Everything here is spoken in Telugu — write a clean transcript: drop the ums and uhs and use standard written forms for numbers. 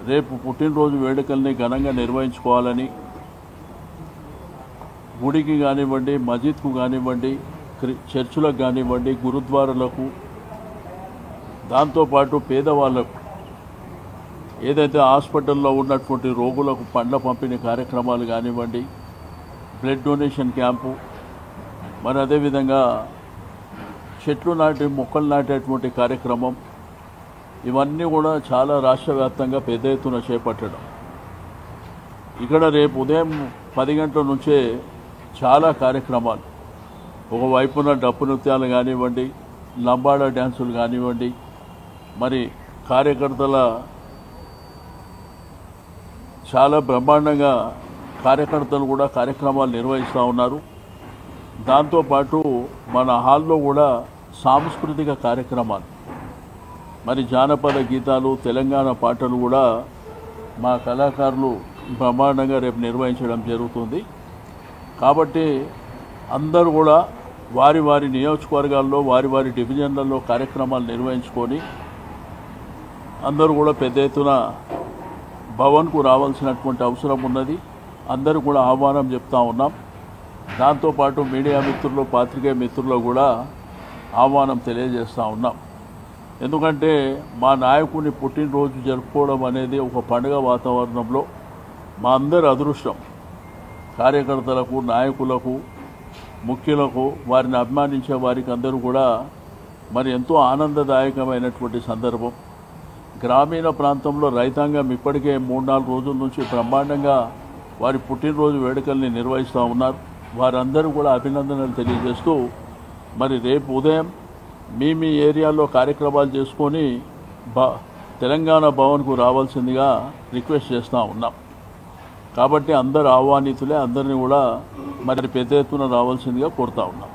రేపు పుట్టినరోజు వేడుకల్ని ఘనంగా నిర్వహించుకోవాలని గుడికి కానివ్వండి, మస్జిద్కు కానివ్వండి, చర్చులకు కానివ్వండి, గురుద్వారాలకు, దాంతోపాటు పేదవాళ్లకు, ఏదైతే హాస్పిటల్లో ఉన్నటువంటి రోగులకు పండ్ల పంపిణీ కార్యక్రమాలు కానివ్వండి, బ్లడ్ డొనేషన్ క్యాంపు, మరి అదేవిధంగా చెట్లు నాటి మొక్కలు నాటేటువంటి కార్యక్రమం, ఇవన్నీ కూడా చాలా రాష్ట్ర వ్యాప్తంగా పెద్ద ఎత్తున చేపట్టడం. ఇక్కడ రేపు ఉదయం 10 గంటల నుంచే చాలా కార్యక్రమాలు, ఒకవైపున డప్పు నృత్యాలు కానివ్వండి, లంబాడా డ్యాన్సులు కానివ్వండి, మరి కార్యకర్తల చాలా బ్రహ్మాండంగా కార్యకర్తలు కూడా కార్యక్రమాలు నిర్వహిస్తూ ఉన్నారు. దాంతోపాటు మన హాల్లో కూడా సాంస్కృతిక కార్యక్రమాలు, మరి జానపద గీతాలు, తెలంగాణ పాటలు కూడా మా కళాకారులు బ్రహ్మాండంగా రేపు నిర్వహించడం జరుగుతుంది. కాబట్టి అందరూ కూడా వారి వారి నియోజకవర్గాల్లో, వారి వారి డివిజన్లలో కార్యక్రమాలు నిర్వహించుకొని అందరూ కూడా పెద్ద ఎత్తున భవన్కు రావాల్సినటువంటి అవసరం ఉన్నది. అందరూ కూడా ఆహ్వానం చెప్తా ఉన్నాం. దాంతోపాటు మీడియా మిత్రులు, పాత్రికేయ మిత్రులు కూడా ఆహ్వానం తెలియజేస్తూ ఉన్నాం. ఎందుకంటే మా నాయకుని పుట్టినరోజు జరుపుకోవడం అనేది ఒక పండుగ వాతావరణంలో మా అందరి అదృష్టం. కార్యకర్తలకు, నాయకులకు, ముఖ్యులకు, వారిని అభిమానించే వారికి అందరూ కూడా మరి ఎంతో ఆనందదాయకమైనటువంటి సందర్భం. గ్రామీణ ప్రాంతంలో రైతాంగం ఇప్పటికే 3-4 రోజుల నుంచి బ్రహ్మాండంగా వారి పుట్టినరోజు వేడుకల్ని నిర్వహిస్తూ ఉన్నారు. వారందరూ కూడా అభినందనలు తెలియజేస్తూ మరి రేపు ఉదయం మీ ఏరియాలో కార్యక్రమాలు చేసుకొని తెలంగాణ భవన్కు రావాల్సిందిగా రిక్వెస్ట్ చేస్తూ ఉన్నాం. కాబట్టి అందరు ఆహ్వానితులే, అందరినీ కూడా మరి పెద్ద ఎత్తున రావాల్సిందిగా కోరుతా ఉన్నాం.